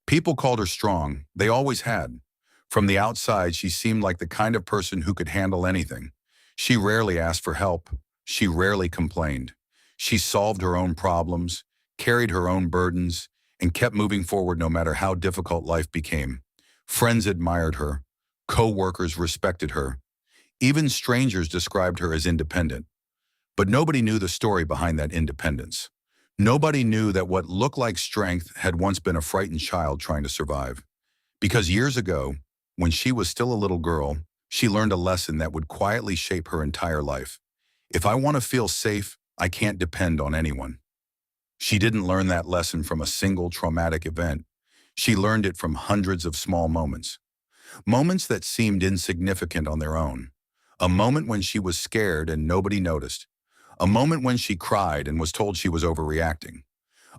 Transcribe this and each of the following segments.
People called her strong. They always had. From the outside, she seemed like the kind of person who could handle anything. She rarely asked for help. She rarely complained. She solved her own problems, carried her own burdens, and kept moving forward no matter how difficult life became. Friends admired her. Co-workers respected her. Even strangers described her as independent. But nobody knew the story behind that independence. Nobody knew that what looked like strength had once been a frightened child trying to survive. Because years ago, when she was still a little girl, she learned a lesson that would quietly shape her entire life. If I want to feel safe, I can't depend on anyone. She didn't learn that lesson from a single traumatic event. She learned it from hundreds of small moments. Moments that seemed insignificant on their own. A moment when she was scared and nobody noticed. A moment when she cried and was told she was overreacting.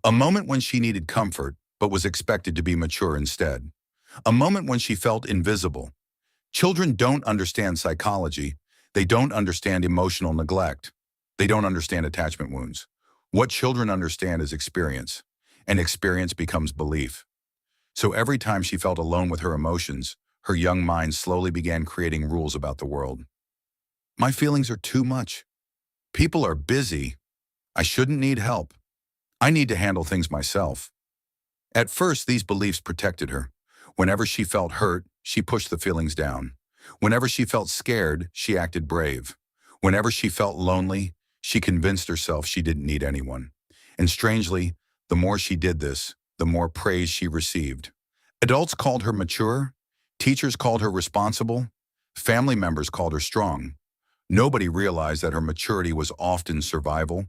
A moment when she needed comfort but was expected to be mature instead. A moment when she felt invisible. Children don't understand psychology. They don't understand emotional neglect. They don't understand attachment wounds. What children understand is experience, and experience becomes belief. So every time she felt alone with her emotions, her young mind slowly began creating rules about the world. My feelings are too much. People are busy. I shouldn't need help. I need to handle things myself. At first, these beliefs protected her. Whenever she felt hurt, she pushed the feelings down. Whenever she felt scared, she acted brave. Whenever she felt lonely, she convinced herself she didn't need anyone. And strangely, the more she did this, the more praise she received. Adults called her mature. Teachers called her responsible. Family members called her strong. Nobody realized that her maturity was often survival.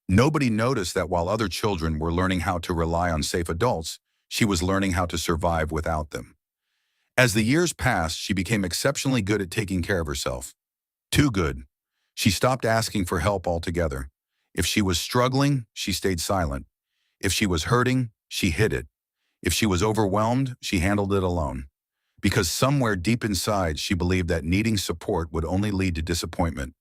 Nobody noticed that while other children were learning how to rely on safe adults, she was learning how to survive without them. As the years passed, she became exceptionally good at taking care of herself. Too good. She stopped asking for help altogether. If she was struggling, she stayed silent. If she was hurting, she hid it. If she was overwhelmed, she handled it alone. Because somewhere deep inside, she believed that needing support would only lead to disappointment.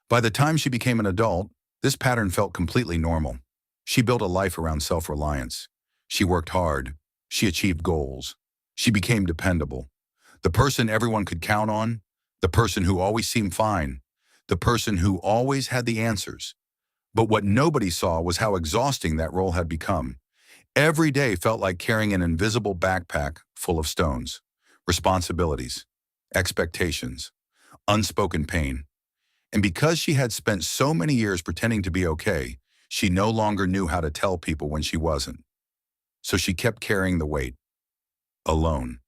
By the time she became an adult, this pattern felt completely normal. She built a life around self-reliance. She worked hard. She achieved goals. She became dependable. The person everyone could count on, the person who always seemed fine, the person who always had the answers. But what nobody saw was how exhausting that role had become. Every day felt like carrying an invisible backpack full of stones. Responsibilities, expectations, unspoken pain. And because she had spent so many years pretending to be okay, she no longer knew how to tell people when she wasn't. So she kept carrying the weight, alone.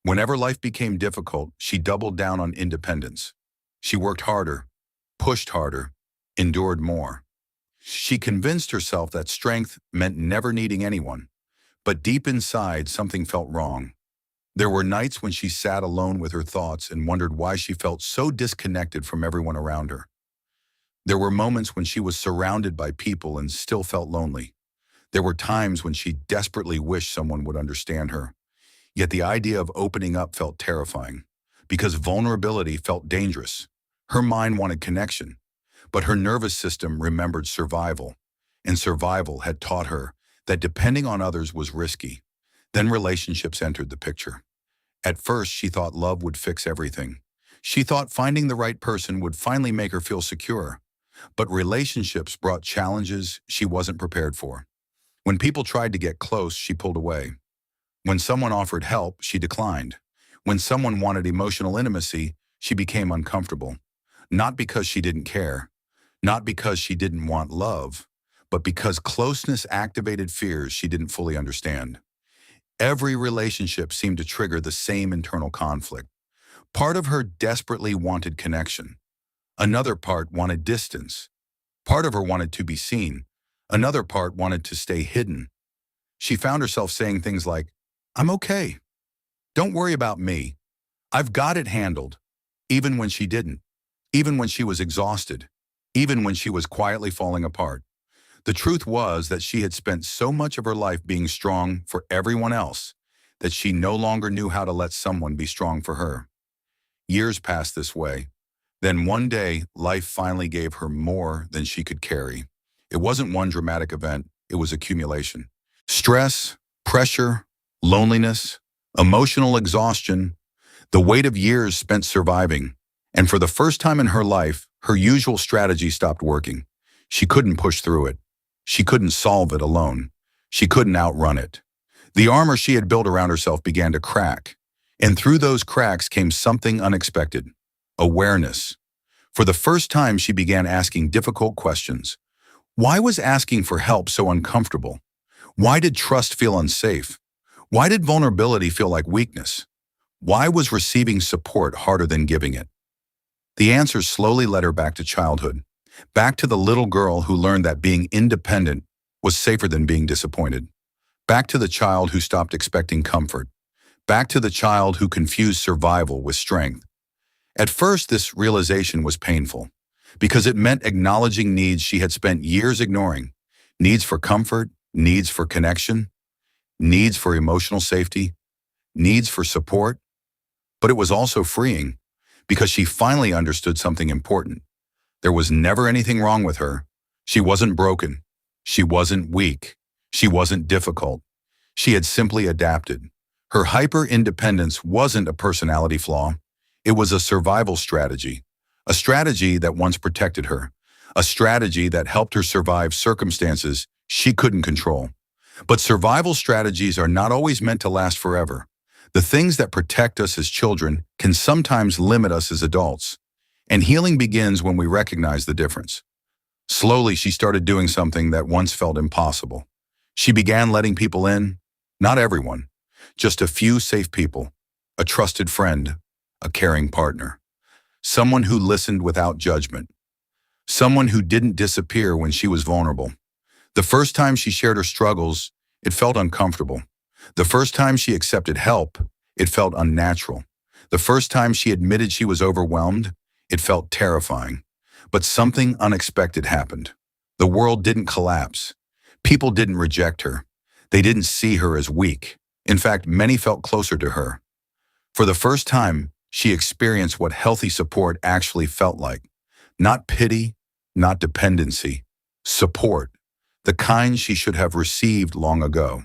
Whenever life became difficult, she doubled down on independence. She worked harder, pushed harder, endured more. She convinced herself that strength meant never needing anyone. But deep inside, something felt wrong. There were nights when she sat alone with her thoughts and wondered why she felt so disconnected from everyone around her. There were moments when she was surrounded by people and still felt lonely. There were times when she desperately wished someone would understand her. Yet the idea of opening up felt terrifying, because vulnerability felt dangerous. Her mind wanted connection, but her nervous system remembered survival, and survival had taught her that depending on others was risky. Then relationships entered the picture. At first, she thought love would fix everything. She thought finding the right person would finally make her feel secure. But relationships brought challenges she wasn't prepared for. When people tried to get close, she pulled away. When someone offered help, she declined. When someone wanted emotional intimacy, she became uncomfortable. Not because she didn't care, not because she didn't want love, but because closeness activated fears she didn't fully understand. Every relationship seemed to trigger the same internal conflict. Part of her desperately wanted connection. Another part wanted distance. Part of her wanted to be seen. Another part wanted to stay hidden. She found herself saying things like, "I'm okay. Don't worry about me. I've got it handled." Even when she didn't. Even when she was exhausted. Even when she was quietly falling apart. The truth was that she had spent so much of her life being strong for everyone else that she no longer knew how to let someone be strong for her. Years passed this way. Then one day, life finally gave her more than she could carry. It wasn't one dramatic event, it was accumulation. Stress, pressure, loneliness, emotional exhaustion, the weight of years spent surviving. And for the first time in her life, her usual strategy stopped working. She couldn't push through it. She couldn't solve it alone. She couldn't outrun it. The armor she had built around herself began to crack. And through those cracks came something unexpected: awareness. For the first time, she began asking difficult questions. Why was asking for help so uncomfortable? Why did trust feel unsafe? Why did vulnerability feel like weakness? Why was receiving support harder than giving it? The answers slowly led her back to childhood, back to the little girl who learned that being independent was safer than being disappointed, back to the child who stopped expecting comfort, back to the child who confused survival with strength. At first, this realization was painful, because it meant acknowledging needs she had spent years ignoring: needs for comfort, needs for connection, needs for emotional safety, needs for support. But it was also freeing, because she finally understood something important. There was never anything wrong with her. She wasn't broken. She wasn't weak. She wasn't difficult. She had simply adapted. Her hyper-independence wasn't a personality flaw. It was a survival strategy. A strategy that once protected her. A strategy that helped her survive circumstances she couldn't control. But survival strategies are not always meant to last forever. The things that protect us as children can sometimes limit us as adults. And healing begins when we recognize the difference. Slowly, she started doing something that once felt impossible. She began letting people in, not everyone, just a few safe people, a trusted friend, a caring partner, someone who listened without judgment, someone who didn't disappear when she was vulnerable. The first time she shared her struggles, it felt uncomfortable. The first time she accepted help, it felt unnatural. The first time she admitted she was overwhelmed, it felt terrifying. But something unexpected happened. The world didn't collapse. People didn't reject her. They didn't see her as weak. In fact, many felt closer to her. For the first time, she experienced what healthy support actually felt like. Not pity, not dependency, support, the kind she should have received long ago.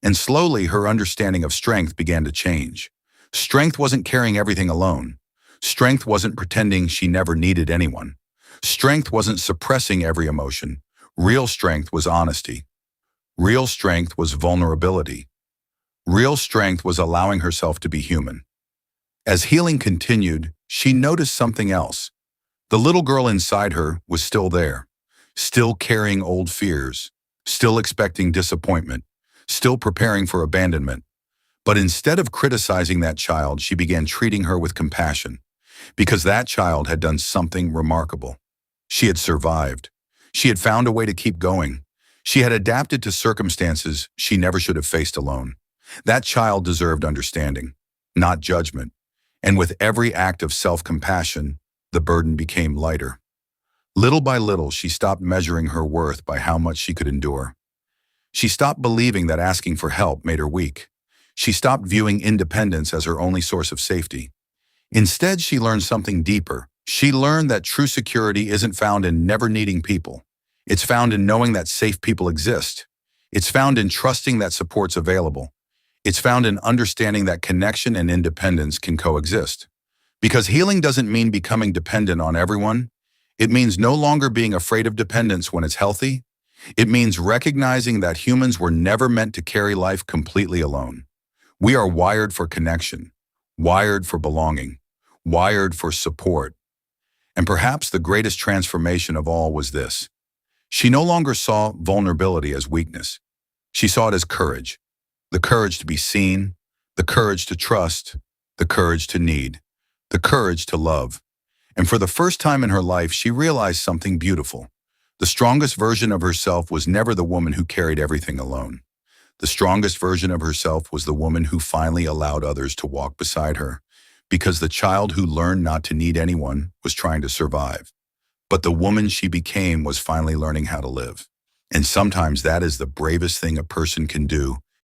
And slowly, her understanding of strength began to change. Strength wasn't carrying everything alone. Strength wasn't pretending she never needed anyone. Strength wasn't suppressing every emotion. Real strength was honesty. Real strength was vulnerability. Real strength was allowing herself to be human. As healing continued, she noticed something else. The little girl inside her was still there, still carrying old fears, still expecting disappointment, still preparing for abandonment. But instead of criticizing that child, she began treating her with compassion, because that child had done something remarkable. She had survived. She had found a way to keep going. She had adapted to circumstances she never should have faced alone. That child deserved understanding, not judgment. And with every act of self-compassion, the burden became lighter. Little by little, she stopped measuring her worth by how much she could endure. She stopped believing that asking for help made her weak. She stopped viewing independence as her only source of safety. Instead, she learned something deeper. She learned that true security isn't found in never needing people. It's found in knowing that safe people exist. It's found in trusting that support's available. It's found in understanding that connection and independence can coexist. Because healing doesn't mean becoming dependent on everyone. It means no longer being afraid of dependence when it's healthy. It means recognizing that humans were never meant to carry life completely alone. We are wired for connection, wired for belonging, wired for support. And perhaps the greatest transformation of all was this. She no longer saw vulnerability as weakness. She saw it as courage. The courage to be seen, the courage to trust, the courage to need, the courage to love. And for the first time in her life, she realized something beautiful. The strongest version of herself was never the woman who carried everything alone. The strongest version of herself was the woman who finally allowed others to walk beside her, because the child who learned not to need anyone was trying to survive. But the woman she became was finally learning how to live. And sometimes that is the bravest thing a person can do,